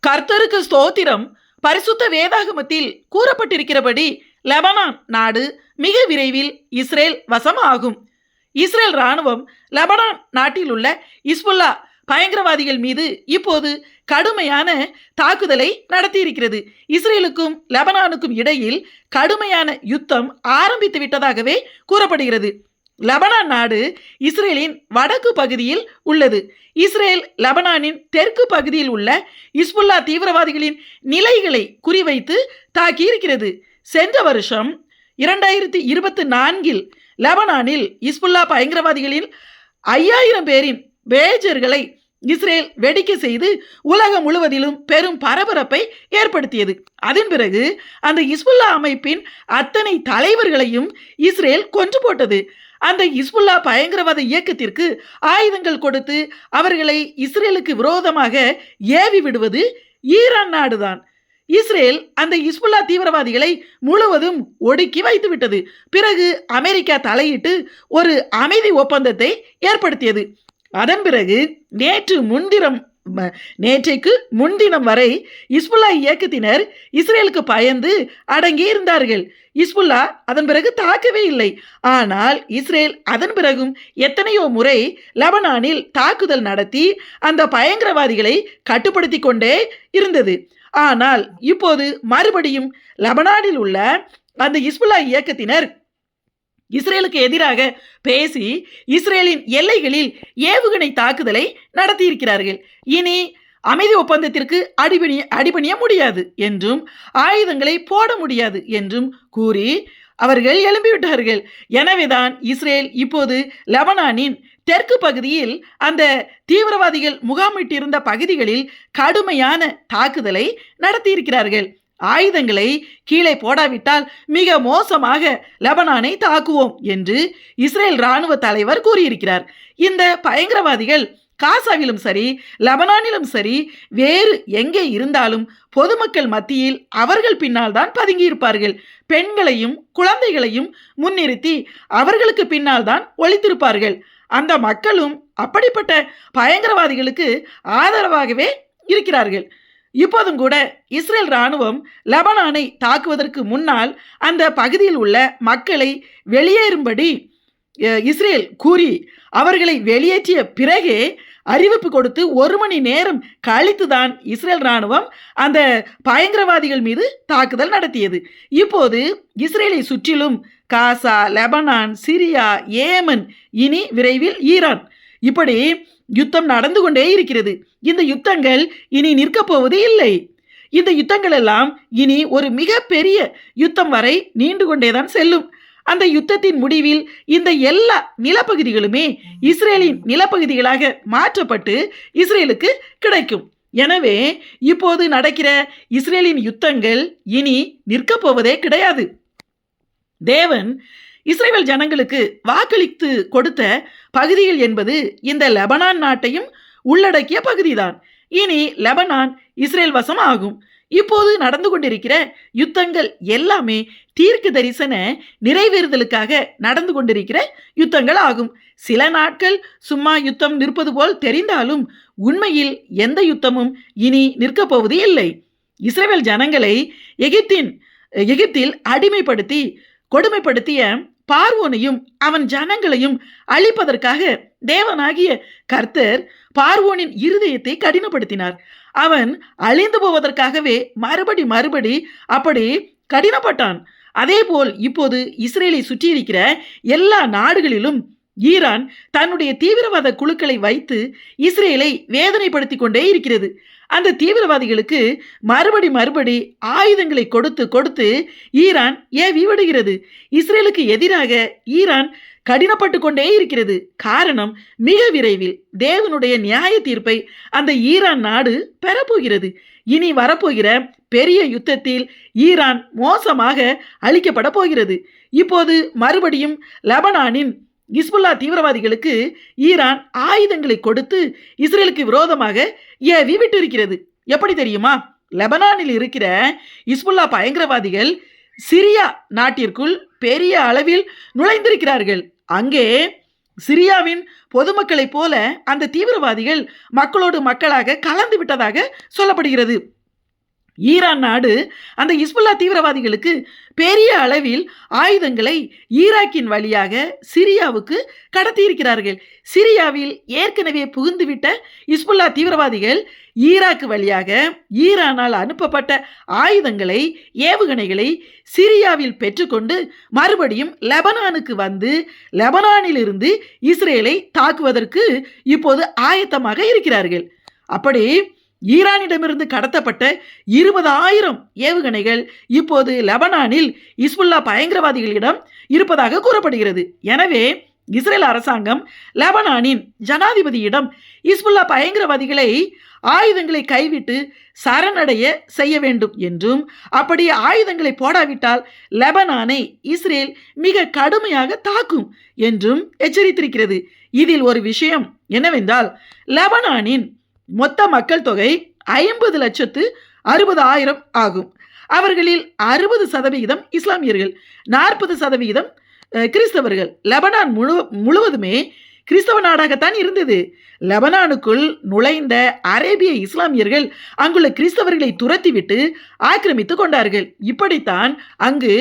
கர்த்தருக்கு ஸ்தோத்திரம். பரிசுத்த வேதாகமத்தில் கூறப்பட்டிருக்கிறபடி லெபனான் நாடு மிக விரைவில் இஸ்ரேல் வசமாகும். இஸ்ரேல் ராணுவம் லெபனான் நாட்டில் உள்ள இஸ்புல்லா பயங்கரவாதிகள் மீது இப்போது கடுமையான தாக்குதலை நடத்தியிருக்கிறது. இஸ்ரேலுக்கும் லெபனானுக்கும் இடையில் கடுமையான யுத்தம் ஆரம்பித்து விட்டதாகவே கூறப்படுகிறது. லெபனான் நாடு இஸ்ரேலின் வடக்கு பகுதியில் உள்ளது. இஸ்ரேல் லெபனானின் தெற்கு பகுதியில் உள்ள இஸ்புல்லா தீவிரவாதிகளின் நிலைகளை குறிவைத்து தாக்கியிருக்கிறது. சென்ற வருஷம் 2024 லெபனானில் இஸ்புல்லா பயங்கரவாதிகளில் 5000 பேரின் பேஜர்களை இஸ்ரேல் வெடிக்க செய்து உலகம் முழுவதிலும் பெரும் பரபரப்பை ஏற்படுத்தியது. அதன் பிறகு அந்த இஸ்புல்லா அமைப்பின் அத்தனை தலைவர்களையும் இஸ்ரேல் கொன்று போட்டது. அந்த இஸ்புல்லா பயங்கரவாத இயக்கத்திற்கு ஆயுதங்கள் கொடுத்து அவர்களை இஸ்ரேலுக்கு விரோதமாக ஏவி விடுவது ஈரான் நாடுதான். இஸ்ரேல் அந்த இஸ்புல்லா தீவிரவாதிகளை முழுவதும் ஒடுக்கி வைத்து விட்டது. பிறகு அமெரிக்கா தலையிட்டு ஒரு அமைதி ஒப்பந்தத்தை ஏற்படுத்தியது. அதன் பிறகு நேற்றைக்கு முன்தினம் வரை இஸ்புல்லா இயக்கத்தினர் இஸ்ரேலுக்கு பயந்து அடங்கி இருந்தார்கள். இஸ்புல்லா அதன் பிறகு தாக்கவே இல்லை. ஆனால் இஸ்ரேல் அதன் பிறகும் எத்தனையோ முறை லெபனானில் தாக்குதல் நடத்தி அந்த பயங்கரவாதிகளை கட்டுப்படுத்தி கொண்டே இருந்தது. ஆனால் இப்போது மறுபடியும் லெபனானில் உள்ள அந்த இஸ்புல்லா இயக்கத்தினர் இஸ்ரேலுக்கு எதிராக பேசி இஸ்ரேலின் எல்லைகளில் ஏவுகணை தாக்குதலை நடத்தியிருக்கிறார்கள். இனி அமைதி ஒப்பந்தத்திற்கு அடிபணிய முடியாது என்றும் ஆயுதங்களை போட முடியாது என்றும் கூறி அவர்கள் எழும்பிவிட்டார்கள். எனவேதான் இஸ்ரேல் இப்போது லெபனானின் தெற்கு பகுதியில் அந்த தீவிரவாதிகள் முகாமிட்டிருந்த பகுதிகளில் கடுமையான தாக்குதலை நடத்தியிருக்கிறார்கள். ஆயுதங்களை கீழே போடாவிட்டால் மிக மோசமாக லெபனானை தாக்குவோம் என்று இஸ்ரேல் இராணுவ தலைவர் கூறியிருக்கிறார். இந்த பயங்கரவாதிகள் காசாவிலும் சரி லெபனானிலும் சரி வேறு எங்கே இருந்தாலும் பொதுமக்கள் மத்தியில் அவர்கள் பின்னால் தான் பதுங்கியிருப்பார்கள். பெண்களையும் குழந்தைகளையும் முன்னிறுத்தி அவர்களுக்கு பின்னால் தான் ஒளித்திருப்பார்கள். அந்த மக்களும் அப்படிப்பட்ட பயங்கரவாதிகளுக்கு ஆதரவாகவே இருக்கிறார்கள். இப்போதும் கூட இஸ்ரேல் இராணுவம் லெபனானை தாக்குவதற்கு முன்னால் அந்த பகுதியில் உள்ள மக்களை வெளியேறும்படி இஸ்ரேல் கூறி அவர்களை வெளியேற்றிய பிறகே அறிவிப்பு கொடுத்து 1 மணி நேரம் கழித்துதான் இஸ்ரேல் இராணுவம் அந்த பயங்கரவாதிகள் மீது தாக்குதல் நடத்தியது. இப்போது இஸ்ரேலை சுற்றிலும் காசா, லெபனான், சிரியா, ஏமன், இனி விரைவில் ஈரான், இப்படி யுத்தம் நடந்து கொண்டே இருக்கிறது. இந்த யுத்தங்கள் இனி நிற்கப் போவது இல்லை. இந்த யுத்தங்கள் எல்லாம் இனி ஒரு மிகப்பெரிய யுத்தம் வரை நீண்டு கொண்டேதான் செல்லும். அந்த யுத்தத்தின் முடிவில் இந்த எல்லா நிலப்பகுதிகளுமே இஸ்ரேலின் நிலப்பகுதிகளாக மாற்றப்பட்டு இஸ்ரேலுக்கு கிடைக்கும். எனவே இப்போது நடக்கிற இஸ்ரேலின் யுத்தங்கள் இனி நிற்கப் போவதே கிடையாது. தேவன் இஸ்ரேல் ஜனங்களுக்கு வாக்களித்து கொடுத்த பகுதிகள் என்பது இந்த லெபனான் நாட்டையும் உள்ளடக்கிய பகுதிதான். இனி லெபனான் இஸ்ரேல் வசம் ஆகும். இப்போது நடந்து கொண்டிருக்கிற யுத்தங்கள் எல்லாமே தீர்க்க தரிசன நிறைவேறுதலுக்காக நடந்து கொண்டிருக்கிற யுத்தங்கள் ஆகும். சில நாட்கள் சும்மா யுத்தம் நிற்பது போல் தெரிந்தாலும் உண்மையில் எந்த யுத்தமும் இனி நிற்கப் போவது இல்லை. இஸ்ரேல் ஜனங்களை எகிப்தில் அடிமைப்படுத்தி கொடுமைப்படுத்திய பார்வோனையும் அவன் ஜனங்களையும் அழிப்பதற்காக தேவனாகிய கர்த்தர் பார்வோனின் இருதயத்தை கடினப்படுத்தினார். அவன் அழிந்து போவதற்காகவே மறுபடி அப்படி கடினப்பட்டான். அதேபோல் இப்போது இஸ்ரேலை சுற்றியிருக்கிற எல்லா நாடுகளிலும் ஈரான் தன்னுடைய தீவிரவாத குழுக்களை வைத்து இஸ்ரேலை வேதனைப்படுத்தி கொண்டே இருக்கிறது. அந்த தீவிரவாதிகளுக்கு மறுபடி ஆயுதங்களை கொடுத்து ஈரான் ஏவி விடுகிறது. இஸ்ரேலுக்கு எதிராக ஈரான் கடினப்பட்டு கொண்டே இருக்கிறது. காரணம், மிக விரைவில் தேவனுடைய நியாய தீர்ப்பை அந்த ஈரான் நாடு பெறப்போகிறது. இனி வரப்போகிற பெரிய யுத்தத்தில் ஈரான் மோசமாக அழிக்கப்பட போகிறது. இப்போது மறுபடியும் லெபனானின் இஸ்புல்லா தீவிரவாதிகளுக்கு ஈரான் ஆயுதங்களை கொடுத்து இஸ்ரேலுக்கு விரோதமாக ஏவி விட்டிருக்கிறது. எப்படி தெரியுமா? லெபனானில் இருக்கிற இஸ்புல்லா பயங்கரவாதிகள் சிரியா நாட்டிற்குள் பெரிய அளவில் நுழைந்திருக்கிறார்கள். அங்கே சிரியாவின் பொதுமக்களைப் போல அந்த தீவிரவாதிகள் மக்களோடு மக்களாக கலந்து விட்டதாக சொல்லப்படுகிறது. ஈரான் நாடு அந்த இஸ்புல்லா தீவிரவாதிகளுக்கு பெரிய அளவில் ஆயுதங்களை ஈராக்கின் வழியாக சிரியாவுக்கு கடத்தியிருக்கிறார்கள். சிரியாவில் ஏற்கனவே புகுந்துவிட்ட இஸ்புல்லா தீவிரவாதிகள் ஈராக் வழியாக ஈரானால் அனுப்பப்பட்ட ஆயுதங்களை, ஏவுகணைகளை சிரியாவில் பெற்றுக்கொண்டு மறுபடியும் லெபனானுக்கு வந்து லெபனானிலிருந்து இஸ்ரேலை தாக்குவதற்கு இப்போது ஆயத்தமாக இருக்கிறார்கள். அப்படி ஈரானிடமிருந்து கடத்தப்பட்ட 20,000 ஏவுகணைகள் இப்போது லெபனானில் இஸ்புல்லா பயங்கரவாதிகளிடம் இருப்பதாக கூறப்படுகிறது. எனவே இஸ்ரேல் அரசாங்கம் லெபனானின் ஜனாதிபதியிடம் இஸ்புல்லா பயங்கரவாதிகளை ஆயுதங்களை கைவிட்டு சரணடைய செய்ய வேண்டும் என்றும், அப்படி ஆயுதங்களை போடாவிட்டால் லெபனானை இஸ்ரேல் மிக கடுமையாக தாக்கும் என்றும் எச்சரித்திருக்கிறது. இதில் ஒரு விஷயம் என்னவென்றால், லெபனானின் மொத்த மக்கள் தொகை 50,60,000 ஆகும். அவர்களில் 60% இஸ்லாமியர்கள், 40% கிறிஸ்தவர்கள். லெபனான் முழுவதுமே கிறிஸ்தவ நாடாகத்தான் இருந்தது. லெபனானுக்குள் நுழைந்த அரேபிய இஸ்லாமியர்கள் அங்குள்ள கிறிஸ்தவர்களை துரத்திவிட்டு ஆக்கிரமித்து கொண்டார்கள். இப்படித்தான் அங்கு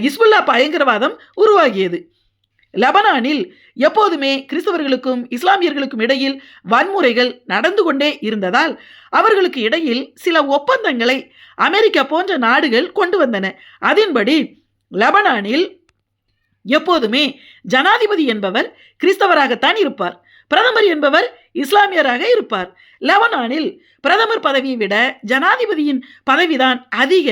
இஸ்புல்லா பயங்கரவாதம் உருவாகியது. லெபனானில் எப்போதுமே கிறிஸ்தவர்களுக்கும் இஸ்லாமியர்களுக்கும் இடையில் வன்முறைகள் நடந்து கொண்டே இருந்ததால் அவர்களுக்கு இடையில் சில ஒப்பந்தங்களை அமெரிக்கா போன்ற நாடுகள் கொண்டு வந்தன. அதன்படி லெபனானில் எப்போதுமே ஜனாதிபதி என்பவர் கிறிஸ்தவராகத்தான் இருப்பார், பிரதமர் என்பவர் இஸ்லாமியராக இருப்பார். லெபனானில் பிரதமர் பதவியை விட ஜனாதிபதியின் பதவிதான் அதிக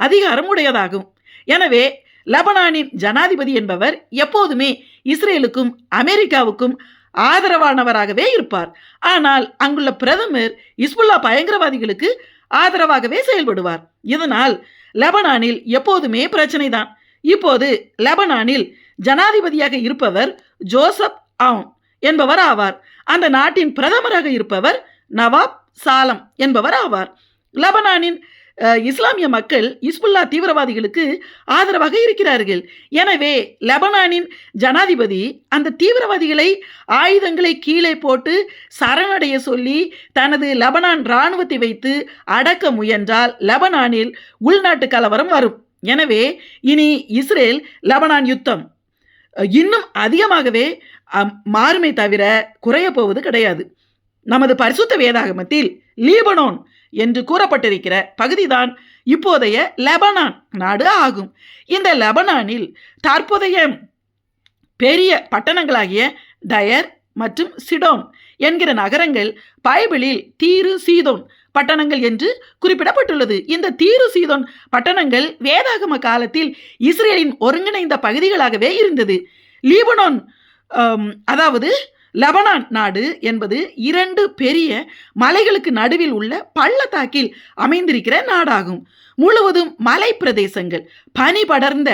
அதிகாரம் உடையதாகும். எனவே லெபனானின் ஜனாதிபதி என்பவர் எப்போதுமே இஸ்ரேலுக்கும் அமெரிக்காவுக்கும் ஆதரவானவராகவே இருப்பார். ஆனால் அங்குள்ள பிரதமர் இஸ்புல்லா பயங்கரவாதிகளுக்கு ஆதரவாகவே செயல்படுவார். இதனால் லெபனானில் எப்போதுமே பிரச்சனை தான். இப்போது லெபனானில் ஜனாதிபதியாக இருப்பவர் ஜோசப் ஆன் என்பவர் ஆவார். அந்த நாட்டின் பிரதமராக இருப்பவர் நவாப் சாலம் என்பவர் ஆவார். லெபனானின் இஸ்லாமிய மக்கள் இஸ்புல்லா தீவிரவாதிகளுக்கு ஆதரவாக இருக்கிறார்கள். எனவே லெபனானின் ஜனாதிபதி அந்த தீவிரவாதிகளை ஆயுதங்களை கீழே போட்டு சரணடைய சொல்லி தனது லெபனான் இராணுவத்தை வைத்து அடக்க முயன்றால் லெபனானில் உள்நாட்டு கலவரம் வரும். எனவே இனி இஸ்ரேல் லெபனான் யுத்தம் இன்னும் அதிகமாகவே மாறுமே தவிர குறைய போவது கிடையாது. நமது பரிசுத்த வேதாகமத்தில் லீபனோன் என்று கூறப்பட்டிருக்கிற பகுதிதான் இப்போதைய லெபனான் நாடு ஆகும். இந்த லெபனானில் தற்போதைய பெரிய பட்டணங்களாகிய டயர் மற்றும் சிடோன் என்கிற நகரங்கள் பைபிளில் தீரு சீதோன் பட்டணங்கள் என்று குறிப்பிடப்பட்டுள்ளது. இந்த தீரு சீதோன் பட்டணங்கள் வேதாகம காலத்தில் இஸ்ரேலின் ஒருங்கிணைந்த பகுதிகளாகவே இருந்தது. லீபனோன் அதாவது லெபனான் நாடு என்பது 2 பெரிய மலைகளுக்கு நடுவில் உள்ள பள்ளத்தாக்கில் அமைந்திருக்கிற நாடாகும். முழுவதும் மலை பிரதேசங்கள், பனி படர்ந்த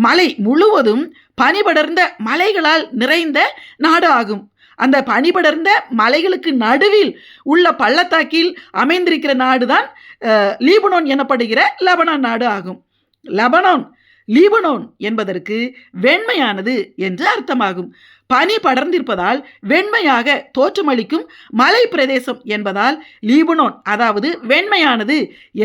மலை முழுவதும் பனிபடர்ந்த மலைகளால் நிறைந்த நாடு ஆகும். அந்த பனிபடர்ந்த மலைகளுக்கு நடுவில் உள்ள பள்ளத்தாக்கில் அமைந்திருக்கிற நாடுதான் லீபனோன் எனப்படுகிற லெபனான் நாடு ஆகும். லீபனோன் என்பதற்கு வெண்மையானது என்று அர்த்தமாகும். பனி படர்ந்திருப்பதால் வெண்மையாக தோற்றமளிக்கும் மலை பிரதேசம் என்பதால் லீபனோன் அதாவது வெண்மையானது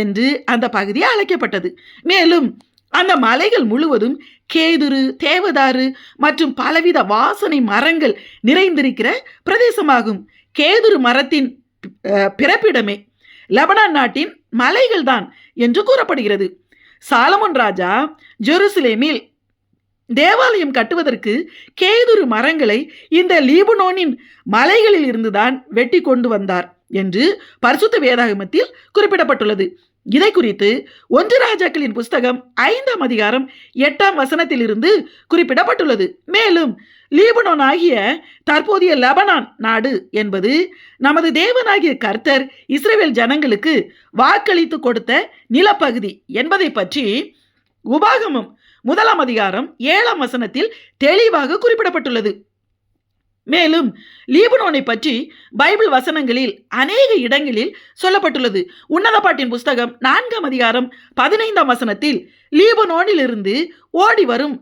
என்று அந்த பகுதி அழைக்கப்பட்டது. மேலும் அந்த மலைகள் முழுவதும் கேதுரு, தேவதாரு மற்றும் பலவித வாசனை மரங்கள் நிறைந்திருக்கிற பிரதேசமாகும். கேதுரு மரத்தின் பிறப்பிடமே லெபனான் நாட்டின் மலைகள் தான் என்று கூறப்படுகிறது. சாலமோன் ராஜா ஜெருசலேமில் தேவாலயம் கட்டுவதற்கு கேதுரு மரங்களை இந்த லீபனோனின் மலைகளில் இருந்துதான் வெட்டி கொண்டு வந்தார் என்று பரிசுத்த வேதாகமத்தில் குறிப்பிடப்பட்டுள்ளது. இதை குறித்து 1 ராஜாக்களின் புஸ்தகம் 5ஆம் அதிகாரம் 8ஆம் வசனத்திலிருந்து குறிப்பிடப்பட்டுள்ளது. மேலும் லீபனோன் ஆகிய தற்போதைய லெபனான் நாடு என்பது நமது தேவனாகிய கர்த்தர் இஸ்ரவேல் ஜனங்களுக்கு வாக்களித்து கொடுத்த நிலப்பகுதி என்பதை பற்றி உபாகமம் 1ஆம் அதிகாரம் 7ஆம் வசனத்தில் தெளிவாக குறிப்பிடப்பட்டுள்ளது. மேலும் லீபனோனை பற்றி பைபிள் வசனங்களில் அநேக இடங்களில் சொல்லப்பட்டுள்ளது. உன்னத பாட்டின் புஸ்தகம் 4ஆம் அதிகாரம் 15ஆம் வசனத்தில் லீபனோனிலிருந்து ஓடி வரும்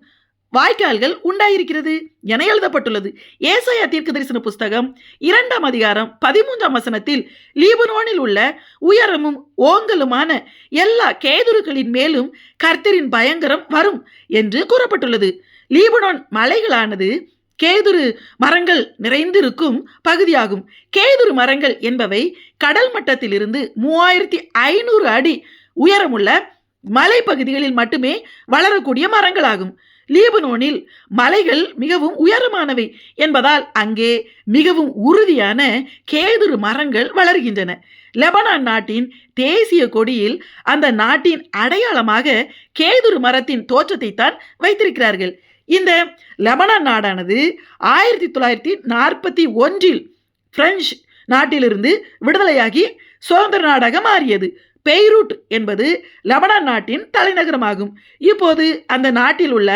வாய்க்கால்கள் உண்டாயிருக்கிறது என எழுதப்பட்டுள்ளது. ஏசாயா தீர்க்கதரிசன புஸ்தகம் 2ஆம் அதிகாரம் 13ஆம் வசனத்தில் லீபனோனில் உள்ள உயரமும் ஓங்கலுமான எல்லா கேதுருக்களின் மேலும் கர்த்தரின் பயங்கரம் வரும் என்று கூறப்பட்டுள்ளது. லீபனோன் மலைகளானது கேதுரு மரங்கள் நிறைந்திருக்கும் பகுதியாகும். கேதுரு மரங்கள் என்பவை கடல் மட்டத்திலிருந்து 3500 அடி உயரமுள்ள மலைப்பகுதிகளில் மட்டுமே வளரக்கூடிய மரங்களாகும். லீபனோனில் மலைகள் மிகவும் உயரமானவை என்பதால் அங்கே மிகவும் உறுதியான கேதுரு மரங்கள் வளர்கின்றன. லெபனான் நாட்டின் தேசிய கொடியில் அந்த நாட்டின் அடையாளமாக கேதுரு மரத்தின் தோற்றத்தை தான் வைத்திருக்கிறார்கள். இந்த லெபனான் நாடானது 1941 பிரெஞ்சு நாட்டிலிருந்து விடுதலையாகி சுதந்திர நாடாக மாறியது. பெய்ரூட் என்பது லெபனான் நாட்டின் தலைநகரமாகும். இப்போது அந்த நாட்டில் உள்ள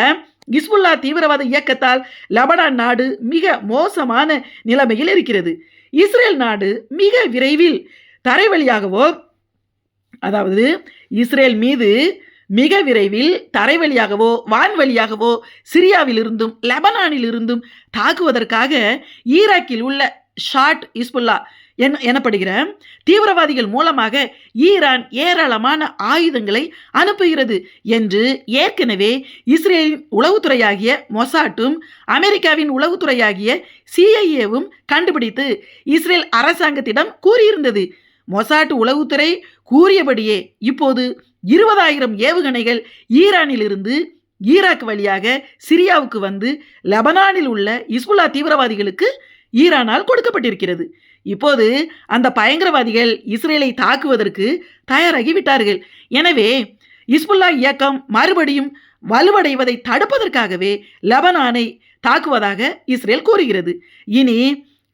ஹிஸ்புல்லா தீவிரவாத இயக்கத்தால் லெபனான் நாடு மிக மோசமான நிலைமையில் இருக்கிறது. இஸ்ரேல் நாடு மிக விரைவில் தரைவழியாகவோ, அதாவது இஸ்ரேல் மீது மிக விரைவில் தரைவழியாகவோ வான்வழியாகவோ சிரியாவிலிருந்தும் லெபனானிலிருந்தும் தாக்குவதற்காக ஈராக்கில் உள்ள ஷாட் ஹிஸ்புல்லா எனப்படுகிற தீவிரவாதிகள் மூலமாக ஈரான் ஏராளமான ஆயுதங்களை அனுப்புகிறது என்று ஏற்கனவே இஸ்ரேலின் உளவுத்துறையாகிய மொசாட்டும் அமெரிக்காவின் உளவுத்துறையாகிய CIA-வும் கண்டுபிடித்து இஸ்ரேல் அரசாங்கத்திடம் கூறியிருந்தது. மொசாட் உளவுத்துறை கூறியபடியே இப்போது 20,000 ஏவுகணைகள் ஈரானிலிருந்து ஈராக் வழியாக சிரியாவுக்கு வந்து லெபனானில் உள்ள ஹிஸ்புல்லா தீவிரவாதிகளுக்கு ஈரானால் கொடுக்கப்பட்டிருக்கிறது. இப்போது அந்த பயங்கரவாதிகள் இஸ்ரேலை தாக்குவதற்கு தயாராகிவிட்டார்கள். எனவே ஹிஸ்புல்லா இயக்கம் மறுபடியும் வலுவடைவதை தடுப்பதற்காகவே லெபனானை தாக்குவதாக இஸ்ரேல் கூறுகிறது. இனி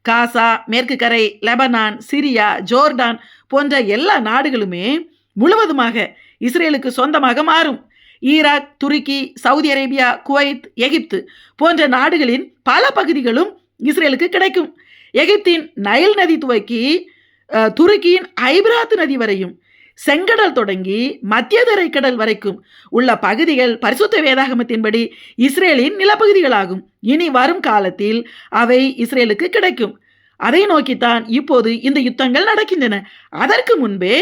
காசா, மேற்கு கரை, லெபனான், சிரியா, ஜோர்டான் போன்ற எல்லா நாடுகளுமே முழுவதுமாக இஸ்ரேலுக்கு சொந்தமாக மாறும். ஈராக், துருக்கி, சவுதி அரேபியா, குவைத், எகிப்து போன்ற நாடுகளின் பல பகுதிகளும் இஸ்ரேலுக்கு கிடைக்கும். எகிப்தின் நைல் நதி துவக்கி துருக்கியின் ஐபிராத் நதி வரையும், செங்கடல் தொடங்கி மத்திய தரைக்கடல் வரைக்கும் உள்ள பகுதிகள் பரிசுத்த வேதாகமத்தின்படி இஸ்ரேலின் நிலப்பகுதிகளாகும். இனி வரும் காலத்தில் அவை இஸ்ரேலுக்கு கிடைக்கும். அதை நோக்கித்தான் இப்போது இந்த யுத்தங்கள் நடக்கின்றன. அதற்கு முன்பே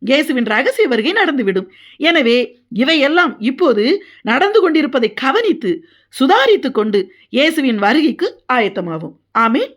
இயேசுவின் ரகசிய வருகை நடந்துவிடும். எனவே இவையெல்லாம் இப்போது நடந்து கொண்டிருப்பதை கவனித்து சுதாரித்து கொண்டு இயேசுவின் வருகைக்கு ஆயத்தமாகும். ஆமென்.